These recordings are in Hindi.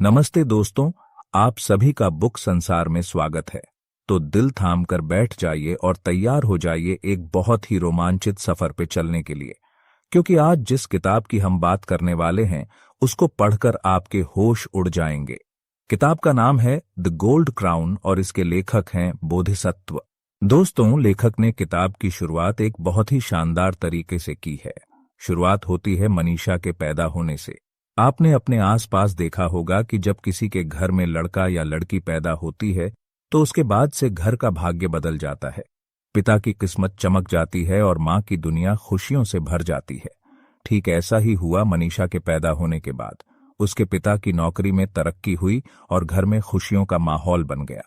नमस्ते दोस्तों, आप सभी का बुक संसार में स्वागत है। तो दिल थाम कर बैठ जाइए और तैयार हो जाइए एक बहुत ही रोमांचित सफर पे चलने के लिए, क्योंकि आज जिस किताब की हम बात करने वाले हैं उसको पढ़कर आपके होश उड़ जाएंगे। किताब का नाम है द गोल्ड क्राउन और इसके लेखक हैं बोधिसत्व। दोस्तों, लेखक ने किताब की शुरुआत एक बहुत ही शानदार तरीके से की है। शुरुआत होती है मनीषा के पैदा होने से। आपने अपने आसपास देखा होगा कि जब किसी के घर में लड़का या लड़की पैदा होती है तो उसके बाद से घर का भाग्य बदल जाता है। पिता की किस्मत चमक जाती है और मां की दुनिया खुशियों से भर जाती है। ठीक ऐसा ही हुआ मनीषा के पैदा होने के बाद। उसके पिता की नौकरी में तरक्की हुई और घर में खुशियों का माहौल बन गया।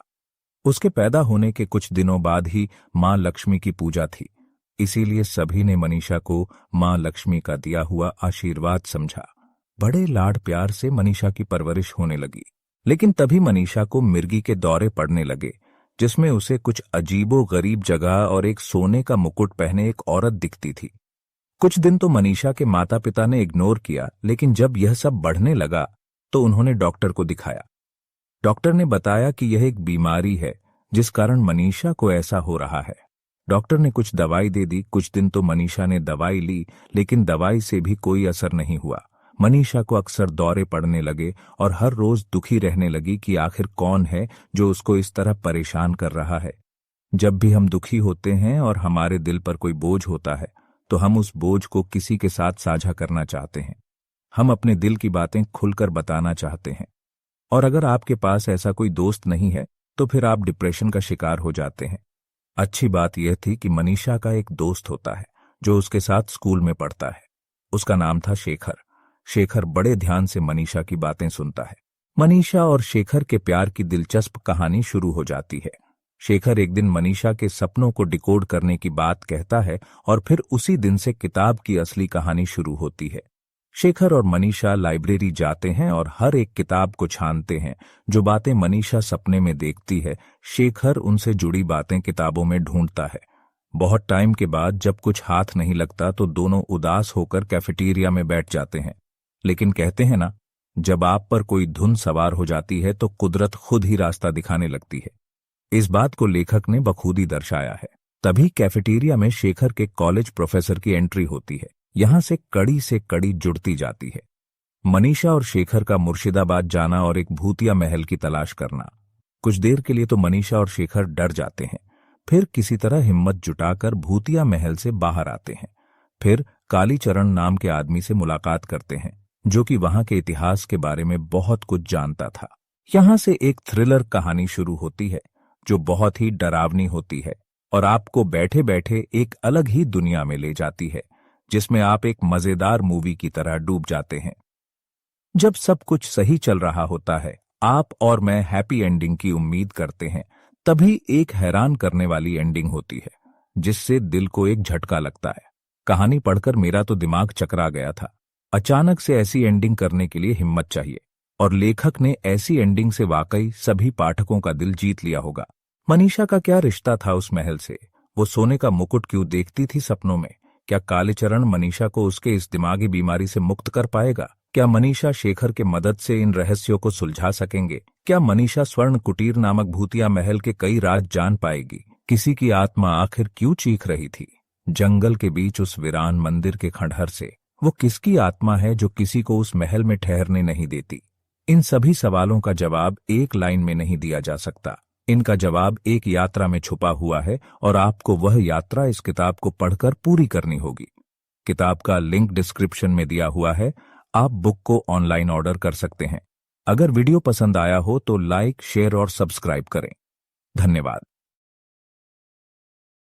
उसके पैदा होने के कुछ दिनों बाद ही मां लक्ष्मी की पूजा थी, इसीलिए सभी ने मनीषा को मां लक्ष्मी का दिया हुआ आशीर्वाद समझा। बड़े लाड प्यार से मनीषा की परवरिश होने लगी। लेकिन तभी मनीषा को मिर्गी के दौरे पड़ने लगे, जिसमें उसे कुछ अजीबो गरीब जगह और एक सोने का मुकुट पहने एक औरत दिखती थी। कुछ दिन तो मनीषा के माता पिता ने इग्नोर किया, लेकिन जब यह सब बढ़ने लगा तो उन्होंने डॉक्टर को दिखाया। डॉक्टर ने बताया कि यह एक बीमारी है जिस कारण मनीषा को ऐसा हो रहा है। डॉक्टर ने कुछ दवाई दे दी। कुछ दिन तो मनीषा ने दवाई ली, लेकिन दवाई से भी कोई असर नहीं हुआ। मनीषा को अक्सर दौरे पड़ने लगे और हर रोज दुखी रहने लगी कि आखिर कौन है जो उसको इस तरह परेशान कर रहा है। जब भी हम दुखी होते हैं और हमारे दिल पर कोई बोझ होता है तो हम उस बोझ को किसी के साथ साझा करना चाहते हैं। हम अपने दिल की बातें खुलकर बताना चाहते हैं। और अगर आपके पास ऐसा कोई दोस्त नहीं है तो फिर आप डिप्रेशन का शिकार हो जाते हैं। अच्छी बात यह थी कि मनीषा का एक दोस्त होता है जो उसके साथ स्कूल में पढ़ता है। उसका नाम था शेखर। शेखर बड़े ध्यान से मनीषा की बातें सुनता है। मनीषा और शेखर के प्यार की दिलचस्प कहानी शुरू हो जाती है। शेखर एक दिन मनीषा के सपनों को डिकोड करने की बात कहता है और फिर उसी दिन से किताब की असली कहानी शुरू होती है। शेखर और मनीषा लाइब्रेरी जाते हैं और हर एक किताब को छानते हैं। जो बातें मनीषा सपने में देखती है, शेखर उनसे जुड़ी बातें किताबों में ढूंढता है। बहुत टाइम के बाद जब कुछ हाथ नहीं लगता तो दोनों उदास होकर कैफेटेरिया में बैठ जाते हैं। लेकिन कहते हैं ना, जब आप पर कोई धुन सवार हो जाती है तो कुदरत खुद ही रास्ता दिखाने लगती है। इस बात को लेखक ने बखूबी दर्शाया है। तभी कैफेटेरिया में शेखर के कॉलेज प्रोफेसर की एंट्री होती है। यहां से कड़ी जुड़ती जाती है। मनीषा और शेखर का मुर्शिदाबाद जाना और एक भूतिया महल की तलाश करना। कुछ देर के लिए तो मनीषा और शेखर डर जाते हैं, फिर किसी तरह हिम्मत जुटाकर भूतिया महल से बाहर आते हैं। फिर कालीचरण नाम के आदमी से मुलाकात करते हैं, जो कि वहां के इतिहास के बारे में बहुत कुछ जानता था। यहां से एक थ्रिलर कहानी शुरू होती है जो बहुत ही डरावनी होती है और आपको बैठे बैठे एक अलग ही दुनिया में ले जाती है, जिसमें आप एक मजेदार मूवी की तरह डूब जाते हैं। जब सब कुछ सही चल रहा होता है, आप और मैं हैप्पी एंडिंग की उम्मीद करते हैं, तभी एक हैरान करने वाली एंडिंग होती है जिससे दिल को एक झटका लगता है। कहानी पढ़कर मेरा तो दिमाग चकरा गया था। अचानक से ऐसी एंडिंग करने के लिए हिम्मत चाहिए, और लेखक ने ऐसी एंडिंग से वाकई सभी पाठकों का दिल जीत लिया होगा। मनीषा का क्या रिश्ता था उस महल से? वो सोने का मुकुट क्यों देखती थी सपनों में? क्या कालीचरण मनीषा को उसके इस दिमागी बीमारी से मुक्त कर पाएगा? क्या मनीषा शेखर के मदद से इन रहस्यों को सुलझा सकेंगे? क्या मनीषा स्वर्ण कुटीर नामक भूतिया महल के कई राज जान पाएगी? किसी की आत्मा आखिर क्यों चीख रही थी जंगल के बीच उस वीरान मंदिर के खंडहर से? वो किसकी आत्मा है जो किसी को उस महल में ठहरने नहीं देती? इन सभी सवालों का जवाब एक लाइन में नहीं दिया जा सकता। इनका जवाब एक यात्रा में छुपा हुआ है और आपको वह यात्रा इस किताब को पढ़कर पूरी करनी होगी। किताब का लिंक डिस्क्रिप्शन में दिया हुआ है। आप बुक को ऑनलाइन ऑर्डर कर सकते हैं। अगर वीडियो पसंद आया हो तो लाइक, शेयर और सब्सक्राइब करें। धन्यवाद।